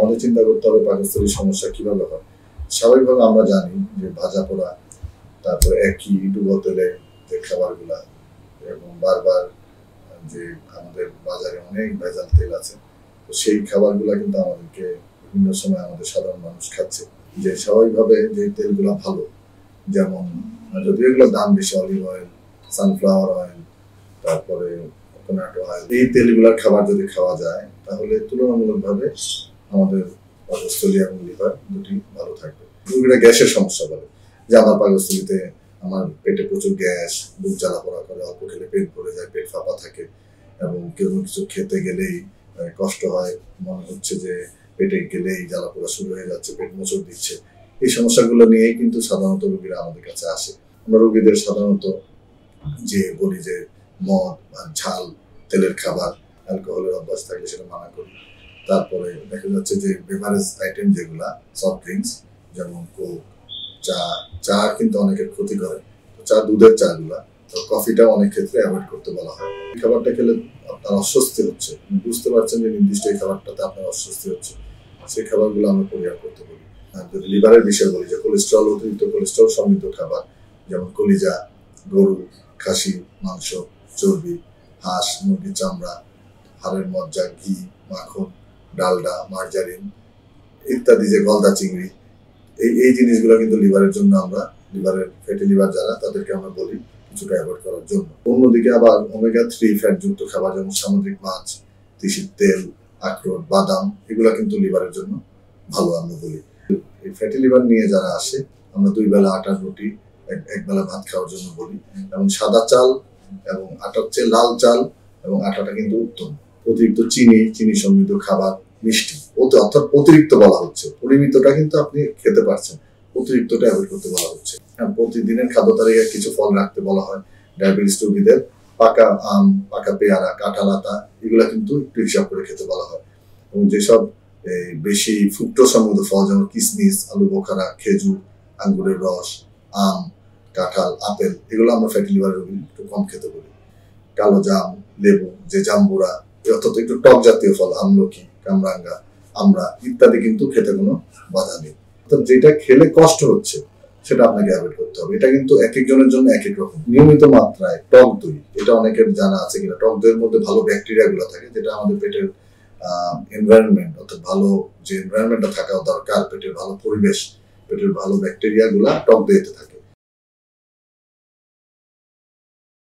আমাদের চিন্তা করতে হবে পাকস্থলীর সমস্যা কিভাবে হয়। স্বাভাবিকভাবে আমরা জানি যে ভাজা পোড়া, তারপরে একই ডুবো তেলে যে খাবারগুলা, এবং বারবার যে আমাদের বাজারে অনেক ভেজাল তেল আছে, তো সেই খাবারগুলা কিন্তু আমাদেরকে বিভিন্ন সময় আমাদের সাধারণ মানুষ খাচ্ছে। যে স্বাভাবিকভাবে যে তেলগুলা ভালো, যেমন যদিও এগুলো দাম বেশি, অলিভ অয়েল, সানফ্লাওয়ার অয়েল, তারপরে কোকোনাট অয়েল, এই তেলগুলার খাবার যদি খাওয়া যায় তাহলে তুলনামূলকভাবে আমাদের পাকস্থলী এবং লিভার দুটি ভালো থাকবে। রোগীরা গ্যাসের সমস্যা বলে যে আমার পাকস্থলীতে আমার পেটে প্রচুর গ্যাস, বুক জ্বালা পোড়া করে, অল্প খেলে পেট ভরে যায়, পেট ফাঁপা থাকে, এবং কেউ কিছু খেতে গেলেই কষ্ট হয়, মনে হচ্ছে যে পেটে গেলেই জ্বালা পোড়া শুরু হয়ে যাচ্ছে, পেট মোচড় দিচ্ছে। এই সমস্যাগুলো নিয়েই কিন্তু সাধারণত রোগীরা আমাদের কাছে আসে। আমরা রোগীদের সাধারণত যে বলি যে মদ বা ঝাল তেলের খাবার, অ্যালকোহলের অভ্যাস থাকলে সেটা মানা করি। তারপরে দেখা যাচ্ছে যে বেভারেজ আইটেম যেগুলা, সফট ড্রিঙ্কস যেমন কোক, চা কিন্তু অনেকের ক্ষতি করে, চা, দুধের চা গুলা, তো কফিটা অনেক ক্ষেত্রে অ্যাভয়েড করতে বলা হয়। এই খাবারটা খেলে আপনার অস্বস্তি হচ্ছে, বুঝতে পারছেন যে নির্দিষ্ট এই খাবারটাতে আপনার অস্বস্তি হচ্ছে, সেই খাবারগুলো আমরা পরিহার করতে বলি। যদি লিভারের বিষয় বলি, যে কোলেস্ট্রল, অতিরিক্ত কোলেস্ট্রল সমৃদ্ধ খাবার যেমন কলিজা, গরু, খাসি মাংস, চর্বি, হাঁস, মুরগির চামড়া, হাড়ের মজ্জা, ঘি, মাখন, ডালডা, মার্জারিন ইত্যাদি, যে গলদা চিংড়ি, এই জিনিসগুলো কিন্তু লিভারের জন্য, আমরা লিভারের ফ্যাটি লিভার যারা, তাদেরকে আমরা বলি কিছুটা অ্যাভয়েড করার জন্য। অন্যদিকে আবার ওমেগা 3 ফ্যাটযুক্ত খাবার যেমন সামুদ্রিক মাছ, তিসির তেল, আখরোট, বাদাম, এগুলো কিন্তু লিভারের জন্য ভালো আমরা বলি। এই ফ্যাটি লিভার নিয়ে যারা আসে, আমরা 2 বেলা আটার রুটি, এক বেলা ভাত খাওয়ার জন্য বলি, এবং সাদা চাল এবং আটার চেয়ে লাল চাল এবং আটাটা কিন্তু উত্তম। অতিরিক্ত চিনি সমৃদ্ধ খাবার, মিষ্টি, অর্থাৎ অতিরিক্ত বলা হচ্ছে, পরিমিতটা কিন্তু আপনি খেতে পারছেন, অতিরিক্তটা অ্যাভয়েড করতে বলা হচ্ছে। প্রতিদিনের খাদ্য তালিকায় কিছু ফল রাখতে বলা হয়। ডায়াবেটিস রোগীদের পাকা আম, পাকা পেয়ারা, কাঁঠাল, আতা, এগুলা কিন্তু একটু হিসাব করে খেতে বলা হয়। এবং যেসব বেশি ফ্রুক্টোজ সমৃদ্ধ ফল যেমন কিশমিশ, আলু বোখারা, খেজুর, আঙ্গুরের রস, আম, কাঁঠাল, আপেল, এগুলো আমরা ফ্যাটি লিভার রোগী একটু কম খেতে বলি। কালো জাম, লেবু, যে জাম্বুরা, অর্থাৎ একটু টক জাতীয় ফল, আমলকি, কামরাঙ্গা, আমরা ইত্যাদি কিন্তু খেতে কোনো বাধা নেই। অর্থাৎ যেটা খেলে কষ্ট হচ্ছে সেটা আপনাকে অ্যাভয়েড করতে হবে। এটা কিন্তু এক একজনের জন্য এক এক রকম। নিয়মিত মাত্রায় টক দই, এটা অনেকের জানা আছে কিনা, টক দইয়ের মধ্যে ভালো ব্যাকটেরিয়া গুলো থাকে, যেটা আমাদের পেটের এনভায়রনমেন্ট, অর্থাৎ ভালো যে এনভায়রনমেন্টটা থাকা দরকার, পেটের ভালো পরিবেশ, পেটের ভালো ব্যাকটেরিয়া গুলা টক দইতে থাকে।